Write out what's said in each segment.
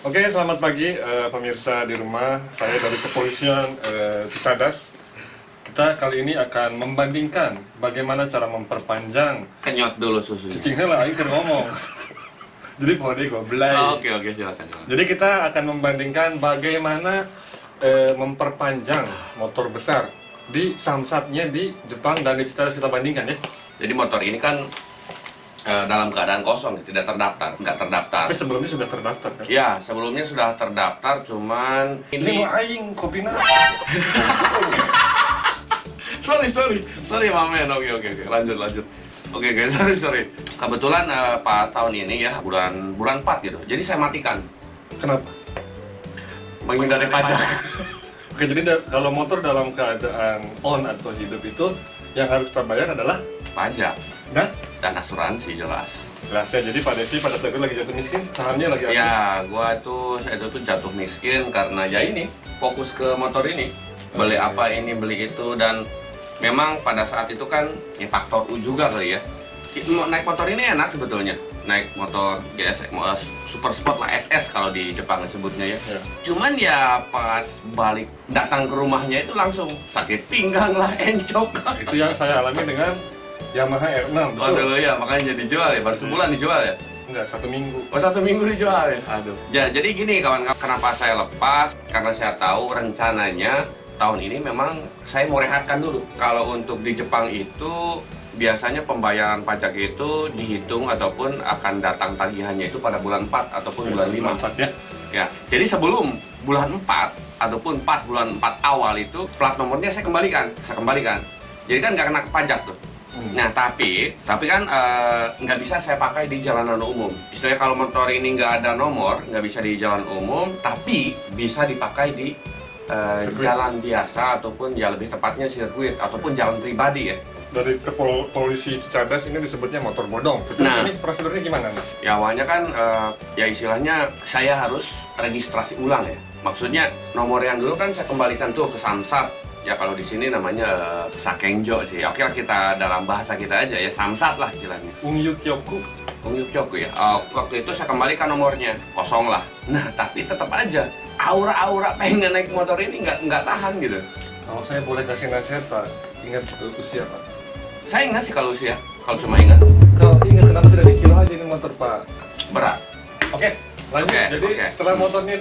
Oke, selamat pagi pemirsa di rumah. Saya dari Kepolisian Cicadas. Kita kali ini akan membandingkan bagaimana cara memperpanjang. Kenyot dulu susunya. Cicing heula aing keur ngomong. Jadi pode goblay. Oke, silakan. Jadi kita akan membandingkan bagaimana memperpanjang motor besar di samsatnya di Jepang dan di Cicadas, kita bandingkan ya. Jadi motor ini kan dalam keadaan kosong, tidak terdaftar, nggak terdaftar. Tapi sebelumnya sudah terdaftar kan? Ya, sebelumnya sudah terdaftar, cuman Ini ini. mah aing kopina. sorry Mamen. Oke, lanjut. Oke guys, sorry. Kebetulan pas tahun ini ya bulan 4 gitu. Jadi saya matikan. Kenapa? Menghindari pajak. Oke, jadi kalau motor dalam keadaan on atau hidup itu yang harus terbayar adalah Pajak dan asuransi jelas. ya. Jadi Pak Devi pada saat itu lagi jatuh miskin, sahamnya lagi habis. Ya, saya tuh jatuh miskin karena ya ini fokus ke motor ini. Beli apa ini, beli itu, dan memang pada saat itu kan ya faktor U juga kali ya. Naik motor ini enak sebetulnya. Naik motor GS Super Sport lah, SS kalau di Jepang disebutnya ya. Cuman ya pas balik datang ke rumahnya itu langsung sakit pinggang lah, encok. Itu yang saya alami dengan Yamaha R6. Oh dulu ya, makanya dijual ya, baru sebulan dijual ya? Enggak, 1 minggu. Oh 1 minggu dijual ya? Aduh. Jadi gini kawan-kawan, kenapa saya lepas? Karena saya tahu rencananya tahun ini memang saya mau rehatkan dulu. Kalau untuk di Jepang itu biasanya pembayaran pajak itu dihitung ataupun akan datang tagihannya itu pada bulan 4 ataupun bulan 5. 4 ya? Ya, jadi sebelum bulan 4 ataupun pas bulan 4 awal itu plat nomornya saya kembalikan. Jadi kan nggak kena pajak tuh. Nah tapi kan nggak bisa saya pakai di jalanan umum. Istilahnya kalau motor ini nggak ada nomor, nggak bisa di jalan umum, tapi bisa dipakai di jalan biasa ataupun ya lebih tepatnya sirkuit ataupun jalan pribadi ya. Dari polisi Cicadas ini disebutnya motor bodong. Nah, ini prosedurnya gimana nih? Ya awalnya kan ya istilahnya saya harus registrasi ulang ya. Maksudnya nomor yang dulu kan saya kembalikan tuh ke Samsat. Ya kalau di sini namanya Sakenjo sih. Oke lah, kita dalam bahasa kita aja ya, Samsat lah istilahnya. Ungyukyoku Ya. Waktu itu saya kembalikan nomornya, kosong lah. Nah tapi tetap aja aura pengen naik motor ini nggak tahan gitu. Kalau saya boleh kasih nasihat Pak, ingat usia Pak. Saya ingat sih kalau usia, kalau cuma ingat. Kalau ingat kenapa tidak dikilo aja ini motor Pak? Berat. Oke, lanjut. Jadi setelah motornya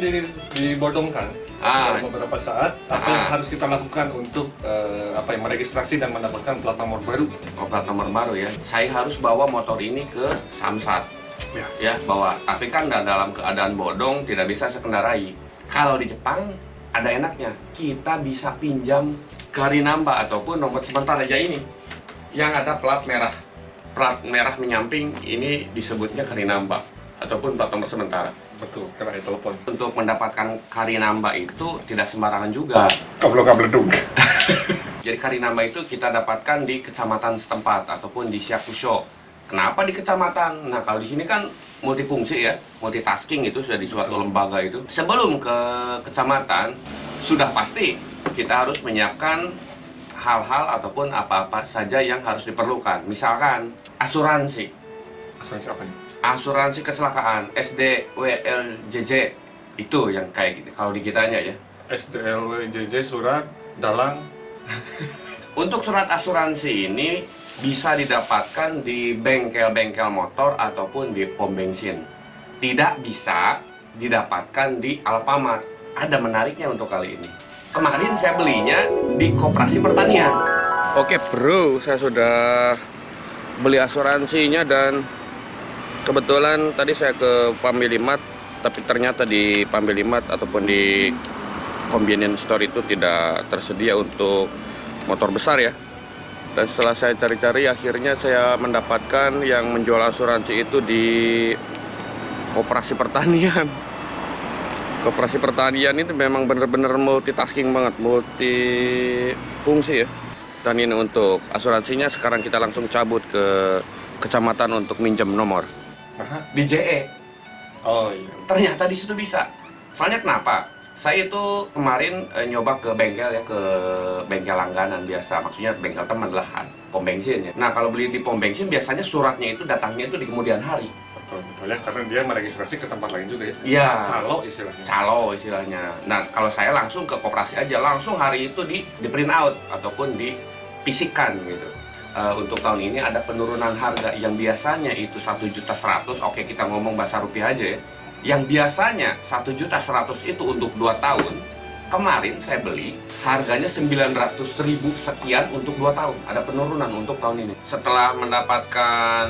dibodongkan beberapa saat, apa yang harus kita lakukan untuk meregistrasi dan mendapatkan plat nomor baru? Oh, plat nomor baru ya. Saya harus bawa motor ini ke Samsat. Ya, bawa. Tapi kan dalam keadaan bodong tidak bisa saya kendarai. Kalau di Jepang ada enaknya, kita bisa pinjam Karinamba ataupun nomor sebentar aja ini yang ada plat merah menyamping, ini disebutnya Karinamba ataupun plat nomor sementara. Betul, kena telepon. Untuk mendapatkan Karinamba itu tidak sembarangan juga. Kabledug. Jadi Karinamba itu kita dapatkan di kecamatan setempat ataupun di Syakusho. Kenapa di kecamatan? Nah kalau di sini kan multifungsi ya, multitasking itu sudah di suatu lembaga itu. Sebelum ke kecamatan sudah pasti kita harus menyiapkan hal-hal ataupun apa-apa saja yang harus diperlukan. Misalkan asuransi. Asuransi apa nih? Asuransi kecelakaan, SDWLJJ, itu yang kayak gitu kalau di kitanya ya. SDWLJJ, surat dalang. Untuk surat asuransi ini bisa didapatkan di bengkel-bengkel motor ataupun di pom bensin. Tidak bisa didapatkan di Alfamart. Ada menariknya untuk kali ini. Kemarin saya belinya di Koperasi Pertanian. Oke bro, saya sudah beli asuransinya dan kebetulan tadi saya ke Pambilimat, tapi ternyata di Pambilimat ataupun di convenience store itu tidak tersedia untuk motor besar ya. Dan setelah saya cari-cari, akhirnya saya mendapatkan yang menjual asuransi itu di Koperasi Pertanian. Koperasi Pertanian itu memang benar-benar multitasking banget, multifungsi ya. Dan ini untuk asuransinya, sekarang kita langsung cabut ke kecamatan untuk minjem nomor. Di JE. Oh iya. Ternyata di situ bisa. Soalnya kenapa? Saya itu kemarin nyoba ke bengkel ya, ke bengkel langganan biasa, maksudnya bengkel teman lah, pom bensin ya. Nah kalau beli di pom bensin biasanya suratnya itu datangnya itu di kemudian hari. Betul. betul ya, karena dia meregistrasi ke tempat lain juga ya. Iya. Calo istilahnya. Calo istilahnya. Nah, kalau saya langsung ke koperasi aja, langsung hari itu di print out ataupun dipisikkan gitu. Untuk tahun ini ada penurunan harga yang biasanya itu 1.100.000. Oke, kita ngomong bahasa rupiah aja ya. Yang biasanya 1.100.000 itu untuk 2 tahun. Kemarin saya beli harganya 900.000 sekian untuk 2 tahun. Ada penurunan untuk tahun ini. Setelah mendapatkan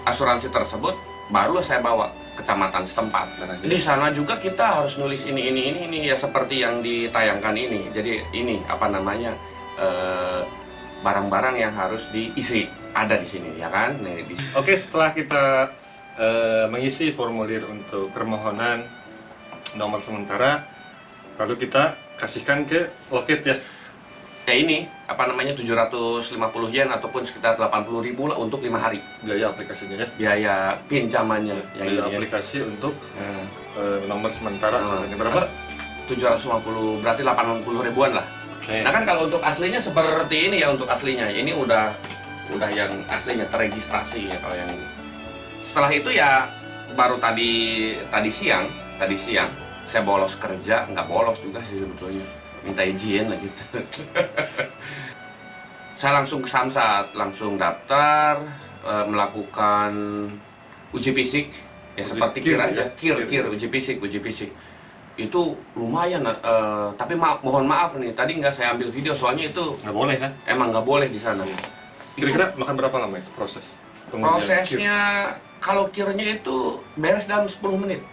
asuransi tersebut, baru saya bawa kecamatan setempat. Di sana juga kita harus nulis ini ya, seperti yang ditayangkan ini. Jadi ini apa namanya, barang-barang yang harus diisi ada di sini ya kan. Oke, setelah kita mengisi formulir untuk permohonan nomor sementara, lalu kita kasihkan ke loket ya. Ya ini apa namanya 750 yen ataupun sekitar 80.000 lah untuk 5 hari. Biaya aplikasinya ya. Biaya pinjamannya yang biaya ini aplikasi untuk nomor sementara berapa? 750, berarti 80 ribuan lah. Okay. Nah kan kalau untuk aslinya seperti ini ya, untuk aslinya ini udah yang aslinya terregistrasi ya kalau yang ini. Setelah itu ya baru tadi siang saya bolos kerja, nggak bolos juga sih sebetulnya, minta izin lah gitu. Saya langsung ke Samsat, langsung daftar, melakukan uji fisik ya, seperti kir aja, kir uji fisik. Itu lumayan, tapi mohon maaf nih, tadi nggak saya ambil video soalnya itu nggak boleh kan? Emang nggak boleh di sana. Kira-kira makan berapa lama itu proses? Prosesnya kalau kirnya itu beres dalam 10 menit.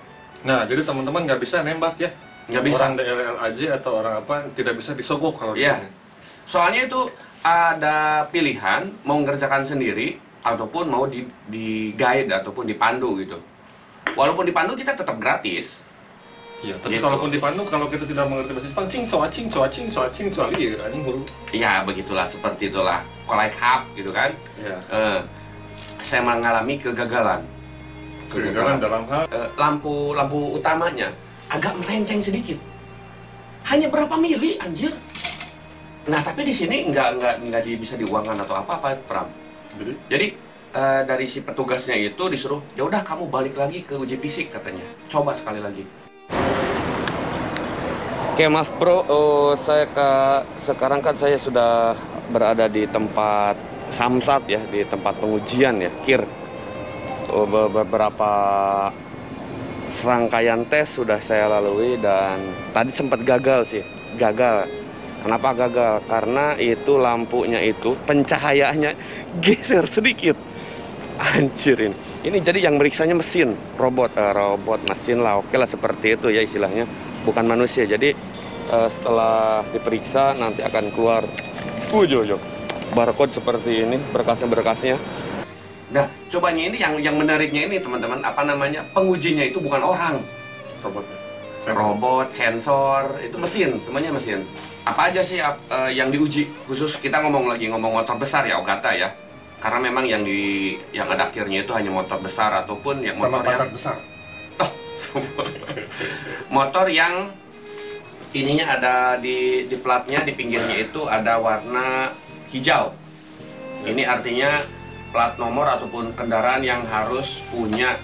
Nah, jadi teman-teman nggak bisa nembak ya? Nggak bisa. Orang DLLAJ atau orang apa tidak bisa disogok kalau di sini. Soalnya itu ada pilihan mau mengerjakan sendiri ataupun mau di guide ataupun dipandu gitu. Walaupun dipandu kita tetap gratis. Iya, tapi gitu. kalaupun dipandu, kalau kita tidak mengerti bahasa Jepang, cing soali ya, anjing huruf. Iya, begitulah, seperti itulah. Kolek hap gitu kan. Iya. Saya mengalami kegagalan. Kegagalan dalam hal lampu utamanya agak melenceng sedikit. Hanya berapa mili, anjir. Nah, tapi di sini nggak bisa diuangkan atau apa-apa, Pram. Jadi dari si petugasnya itu disuruh, ya udah kamu balik lagi ke uji fisik katanya. Coba sekali lagi. Oke, Mas Bro, sekarang kan saya sudah berada di tempat Samsat ya, di tempat pengujian ya, kir. Beberapa serangkaian tes sudah saya lalui dan tadi sempat gagal. Kenapa gagal? Karena itu lampunya itu pencahayaannya geser sedikit. Anjir ini. Ini jadi yang meriksanya mesin, robot mesin lah. Oke lah, seperti itu ya istilahnya, bukan manusia. Jadi setelah diperiksa nanti akan keluar barcode seperti ini, berkasnya. Nah, cobanya ini yang menariknya ini teman-teman, apa namanya, pengujinya itu bukan orang, robot, sensor, itu mesin, semuanya mesin. Apa aja sih yang diuji? Khusus kita ngomong motor besar ya, Ogata ya, karena memang yang ada akhirnya itu hanya motor besar ataupun yang motor yang besar. Motor yang ininya ada di platnya, di pinggirnya itu ada warna hijau. Ini artinya plat nomor ataupun kendaraan yang harus punya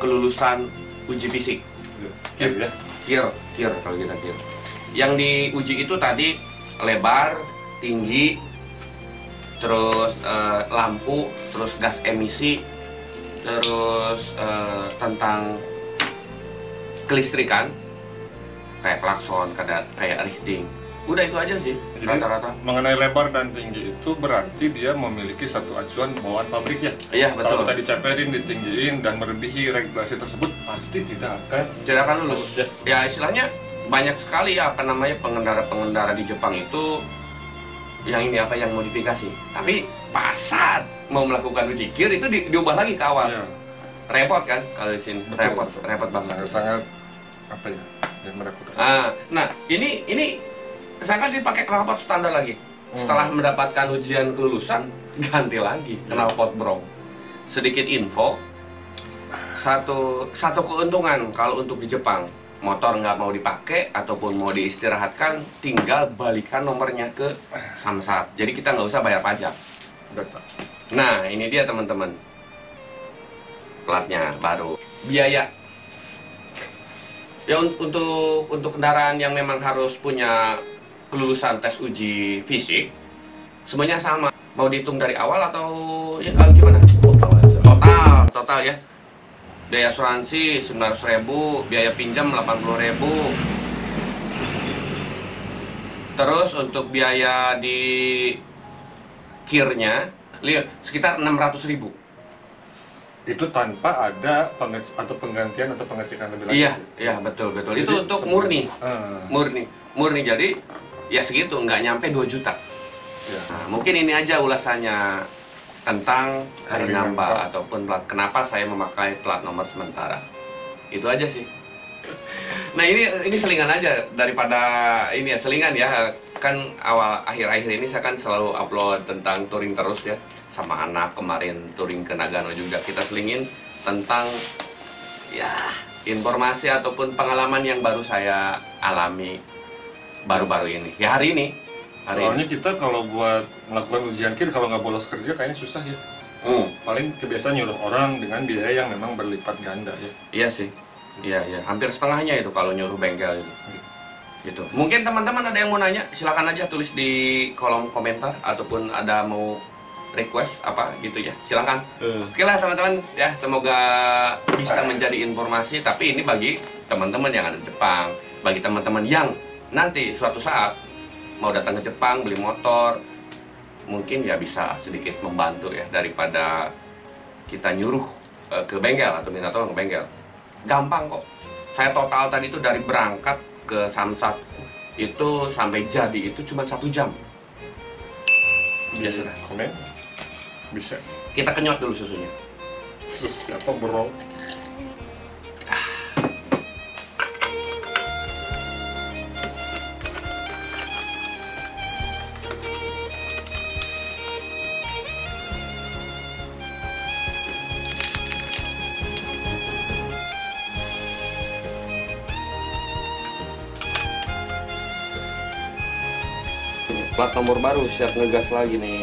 kelulusan uji fisik. Kir kalau kita kir. Yang diuji itu tadi lebar, tinggi, terus lampu, terus gas emisi, terus tentang kelistrikan, kayak klakson, kayak lifting. Udah itu aja sih rata-rata. Mengenai lebar dan tinggi itu berarti dia memiliki satu acuan bawaan pabrik ya. Iya, betul. Kalau tadi diceperin, ditinggiin dan melebihi regulasi tersebut pasti tidak akan lulus. Ya istilahnya banyak sekali ya, apa namanya, pengendara di Jepang itu yang modifikasi. Tapi pas saat mau melakukan uji kir itu diubah lagi ke awal. Ya. Repot kan kalau di sini. Repot banget. Sangat apa ya? Yang merepotkan. Nah, ini saya kan dipakai knalpot standar lagi. Setelah mendapatkan ujian kelulusan, ganti lagi knalpot brong. Sedikit info, satu keuntungan kalau untuk di Jepang, motor nggak mau dipakai ataupun mau diistirahatkan, tinggal balikan nomornya ke Samsat. Jadi kita nggak usah bayar pajak. Nah, ini dia teman-teman. platnya baru. Biaya ya untuk kendaraan yang memang harus punya kelulusan tes uji fisik, semuanya sama. Mau dihitung dari awal atau ya, gimana? Total ya. Biaya asuransi 900.000, biaya pinjam 80.000. Terus untuk biaya di kirnya sekitar 600.000. Itu tanpa ada penggantian atau pengecekan lebih lanjut. Iya, betul. Jadi, itu untuk murni. Murni. Jadi ya segitu, nggak nyampe 2 juta. Ya. Nah, mungkin ini aja ulasannya tentang Harinamba ataupun plat. Kenapa saya memakai plat nomor sementara. Itu aja sih. Nah, ini selingan aja daripada ini ya, selingan ya. Kan akhir-akhir ini saya kan selalu upload tentang touring terus ya. Sama anak kemarin touring ke Nagano juga kita selingin tentang ya informasi ataupun pengalaman yang baru saya alami baru-baru ini. Ya hari ini. Soalnya kita kalau buat melakukan ujian kir kalau nggak bolos kerja kayaknya susah ya. Paling kebiasaan nyuruh orang dengan biaya yang memang berlipat ganda ya. Iya sih. Iya. Hampir setengahnya itu kalau nyuruh bengkel itu. Gitu. Mungkin teman-teman ada yang mau nanya, silakan aja tulis di kolom komentar ataupun ada mau request apa gitu ya, silakan. Oke lah teman-teman ya, semoga bisa menjadi informasi. Tapi ini bagi teman-teman yang ada di Jepang, bagi teman-teman yang nanti suatu saat mau datang ke Jepang beli motor, mungkin ya bisa sedikit membantu ya daripada kita nyuruh ke bengkel atau minta tolong ke bengkel. Gampang kok. Saya total tadi itu dari berangkat ke Samsat itu sampai jadi itu cuma 1 jam. Ya sudah, komen bisa. Kita kenyot dulu susunya. Siapa bro? Plat nomor baru siap ngegas lagi nih.